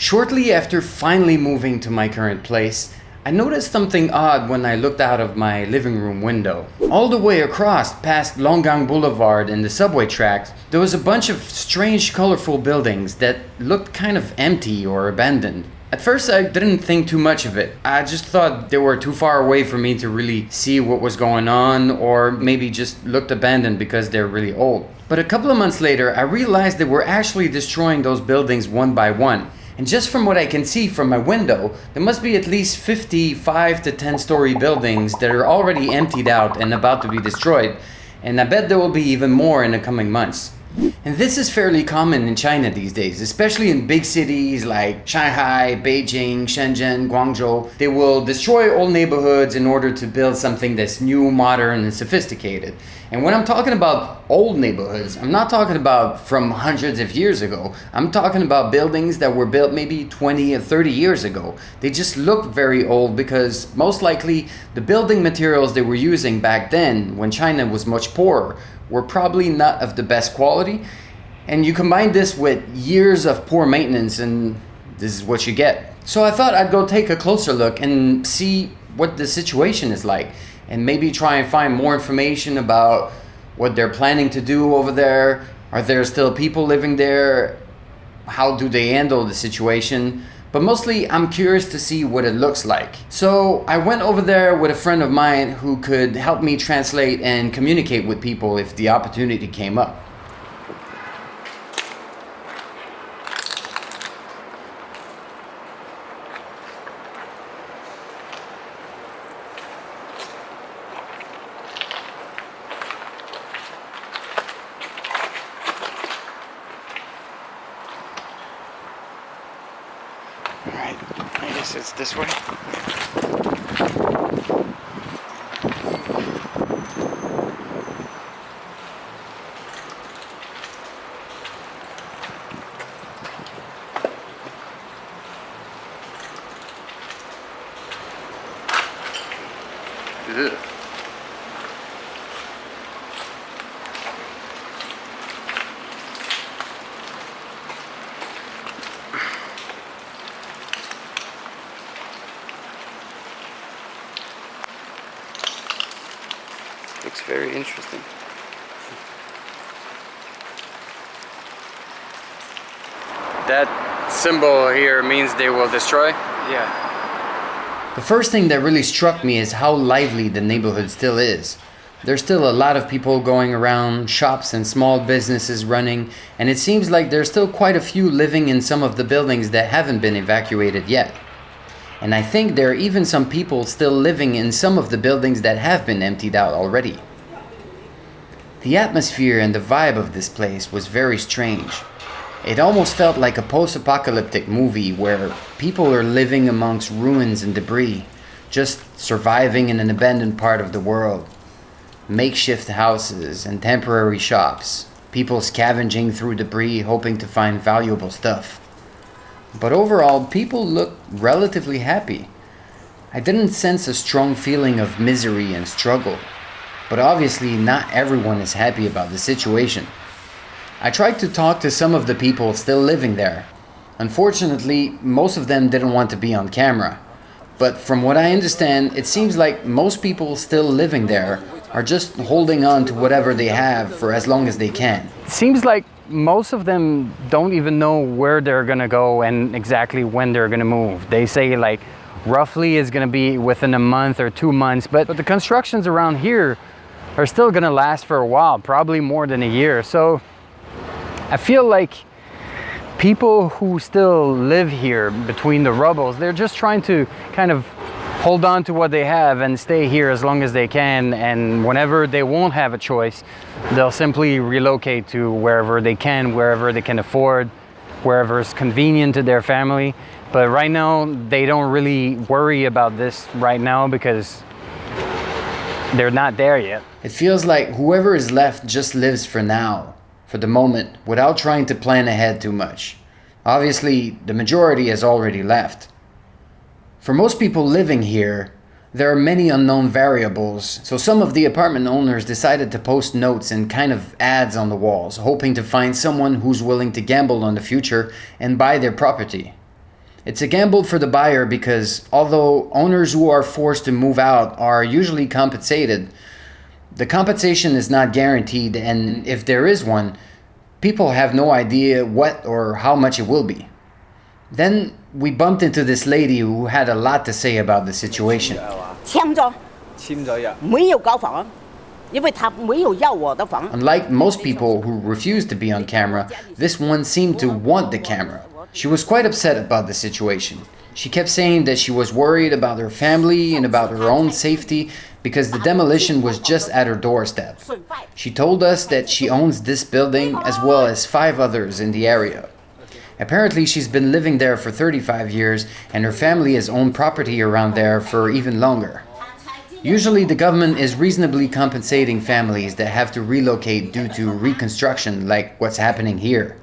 Shortly after finally moving to my current place, I noticed something odd when I looked out of my living room window. All the way across past Longgang Boulevard and the subway tracks, there was a bunch of strange colorful buildings that looked kind of empty or abandoned. At first I didn't think too much of it. I just thought they were too far away for me to really see what was going on, or maybe just looked abandoned because they're really old. But a couple of months later, I realized they were actually destroying those buildings one by one. And just from what I can see from my window, there must be at least 55 to 10-story buildings that are already emptied out and about to be destroyed. And I bet there will be even more in the coming months. And this is fairly common in China these days, especially in big cities like Shanghai, Beijing, Shenzhen, Guangzhou. They will destroy old neighborhoods in order to build something that's new, modern, and sophisticated. And when I'm talking about old neighborhoods, I'm not talking about from hundreds of years ago. I'm talking about buildings that were built maybe 20 or 30 years ago. They just look very old because most likely the building materials they were using back then, when China was much poorer, were probably not of the best quality. And you combine this with years of poor maintenance and this is what you get. So I thought I'd go take a closer look and see what the situation is like, and maybe try and find more information about what they're planning to do over there. Are there still people living there? How do they handle the situation? But mostly I'm curious to see what it looks like. So I went over there with a friend of mine who could help me translate and communicate with people if the opportunity came up. Alright, I guess it's this way. Ugh. Looks very interesting. That symbol here means they will destroy? Yeah. The first thing that really struck me is how lively the neighborhood still is. There's still a lot of people going around, shops and small businesses running, and it seems like there's still quite a few living in some of the buildings that haven't been evacuated yet. And I think there are even some people still living in some of the buildings that have been emptied out already. The atmosphere and the vibe of this place was very strange. It almost felt like a post-apocalyptic movie where people are living amongst ruins and debris, just surviving in an abandoned part of the world. Makeshift houses and temporary shops, people scavenging through debris hoping to find valuable stuff. But overall, people looked relatively happy. I didn't sense a strong feeling of misery and struggle, but obviously not everyone is happy about the situation. I tried to talk to some of the people still living there. Unfortunately, most of them didn't want to be on camera. But from what I understand, it seems like most people still living there are just holding on to whatever they have for as long as they can. It seems like most of them don't even know where they're gonna go and exactly when they're gonna move. They say like roughly it's gonna be within a month or 2 months, but the constructions around here are still gonna last for a while, probably more than a year. So I feel like people who still live here between the rubbles, they're just trying to kind of hold on to what they have and stay here as long as they can, and whenever they won't have a choice, they'll simply relocate to wherever they can afford, wherever is convenient to their family. But right now, they don't really worry about this right now because they're not there yet. It feels like whoever is left just lives for now, for the moment, without trying to plan ahead too much. Obviously, the majority has already left. For most people living here, there are many unknown variables, so some of the apartment owners decided to post notes and kind of ads on the walls, hoping to find someone who's willing to gamble on the future and buy their property. It's a gamble for the buyer because although owners who are forced to move out are usually compensated, the compensation is not guaranteed, and if there is one, people have no idea what or how much it will be. Then we bumped into this lady who had a lot to say about the situation. Unlike most people who refuse to be on camera, this one seemed to want the camera. She was quite upset about the situation. She kept saying that she was worried about her family and about her own safety because the demolition was just at her doorstep. She told us that she owns this building as well as 5 others in the area. Apparently she's been living there for 35 years and her family has owned property around there for even longer. Usually the government is reasonably compensating families that have to relocate due to reconstruction, like what's happening here.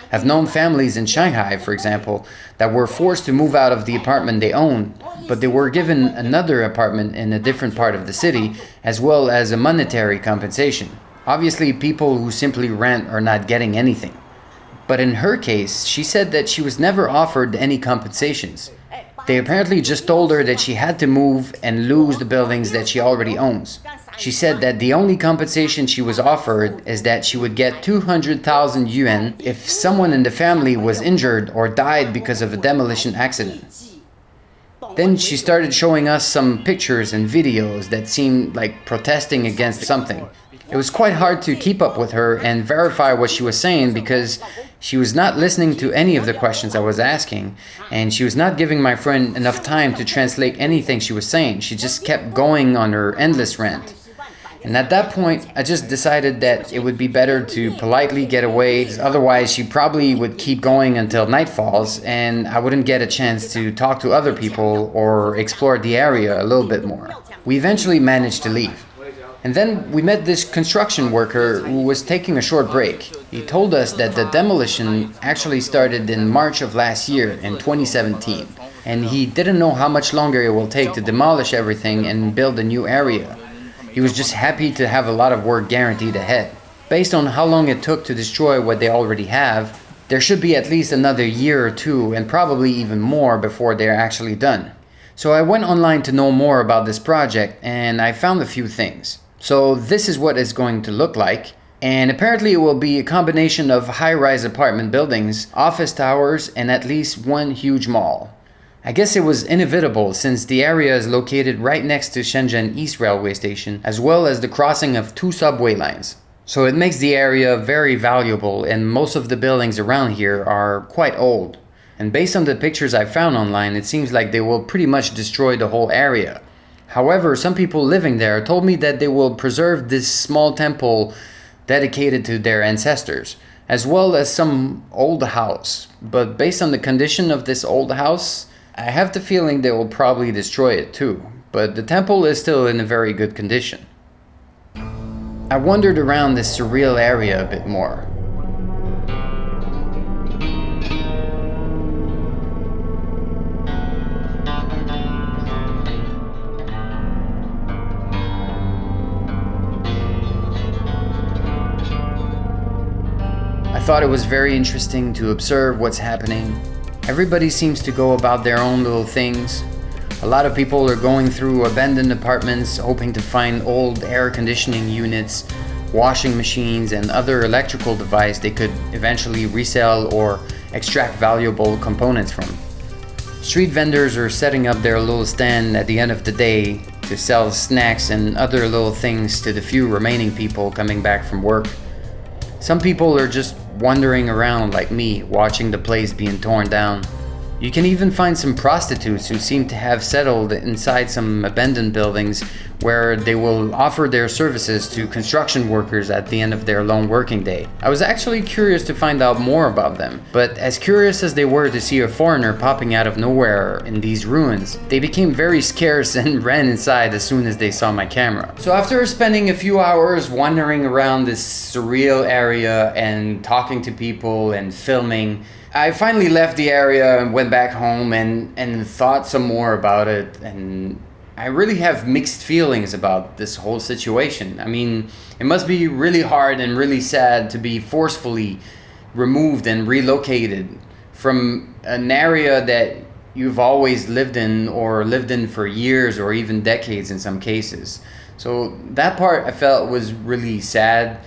I've known families in Shanghai, for example, that were forced to move out of the apartment they owned, but they were given another apartment in a different part of the city, as well as a monetary compensation. Obviously, people who simply rent are not getting anything. But in her case, she said that she was never offered any compensations. They apparently just told her that she had to move and lose the buildings that she already owns. She said that the only compensation she was offered is that she would get 200,000 yuan if someone in the family was injured or died because of a demolition accident. Then she started showing us some pictures and videos that seemed like protesting against something. It was quite hard to keep up with her and verify what she was saying because she was not listening to any of the questions I was asking, and she was not giving my friend enough time to translate anything she was saying. She just kept going on her endless rant. And at that point, I just decided that it would be better to politely get away, otherwise she probably would keep going until night falls and I wouldn't get a chance to talk to other people or explore the area a little bit more. We eventually managed to leave. And then we met this construction worker who was taking a short break. He told us that the demolition actually started in March of last year, in 2017. And he didn't know how much longer it will take to demolish everything and build a new area. He was just happy to have a lot of work guaranteed ahead. Based on how long it took to destroy what they already have, there should be at least another year or 2 and probably even more before they're actually done. So I went online to know more about this project and I found a few things. So this is what it's going to look like, and apparently it will be a combination of high-rise apartment buildings, office towers, and at least one huge mall. I guess it was inevitable since the area is located right next to Shenzhen East Railway Station, as well as the crossing of 2 subway lines. So it makes the area very valuable, and most of the buildings around here are quite old. And based on the pictures I found online, it seems like they will pretty much destroy the whole area. However, some people living there told me that they will preserve this small temple dedicated to their ancestors, as well as some old house. But based on the condition of this old house, I have the feeling they will probably destroy it too. But the temple is still in a very good condition. I wandered around this surreal area a bit more. I thought it was very interesting to observe what's happening. Everybody seems to go about their own little things. A lot of people are going through abandoned apartments, hoping to find old air conditioning units, washing machines, and other electrical devices they could eventually resell or extract valuable components from. Street vendors are setting up their little stand at the end of the day to sell snacks and other little things to the few remaining people coming back from work. Some people are just wandering around like me, watching the place being torn down. You can even find some prostitutes who seem to have settled inside some abandoned buildings where they will offer their services to construction workers at the end of their lone working day. I was actually curious to find out more about them, but as curious as they were to see a foreigner popping out of nowhere in these ruins, they became very scarce and ran inside as soon as they saw my camera. So after spending a few hours wandering around this surreal area and talking to people and filming, I finally left the area and went back home and thought some more about it, and I really have mixed feelings about this whole situation. I mean, it must be really hard and really sad to be forcefully removed and relocated from an area that you've always lived in or lived in for years or even decades in some cases. So that part I felt was really sad.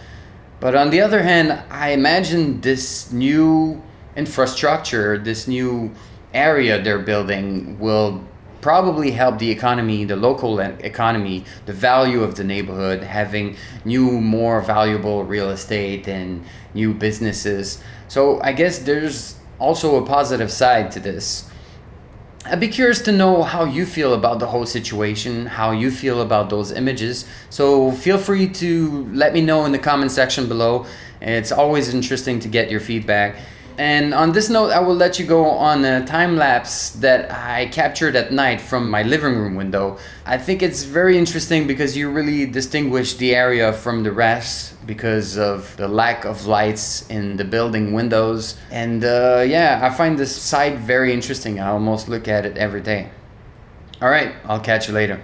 But on the other hand, I imagine this new infrastructure, this new area they're building will probably help the economy, the local economy, the value of the neighborhood, having new, more valuable real estate and new businesses. So I guess there's also a positive side to this. I'd be curious to know how you feel about the whole situation, how you feel about those images. So feel free to let me know in the comment section below. It's always interesting to get your feedback. And on this note, I will let you go on a time lapse that I captured at night from my living room window. I think it's very interesting because you really distinguish the area from the rest because of the lack of lights in the building windows. And yeah, I find this site very interesting. I almost look at it every day. All right, I'll catch you later.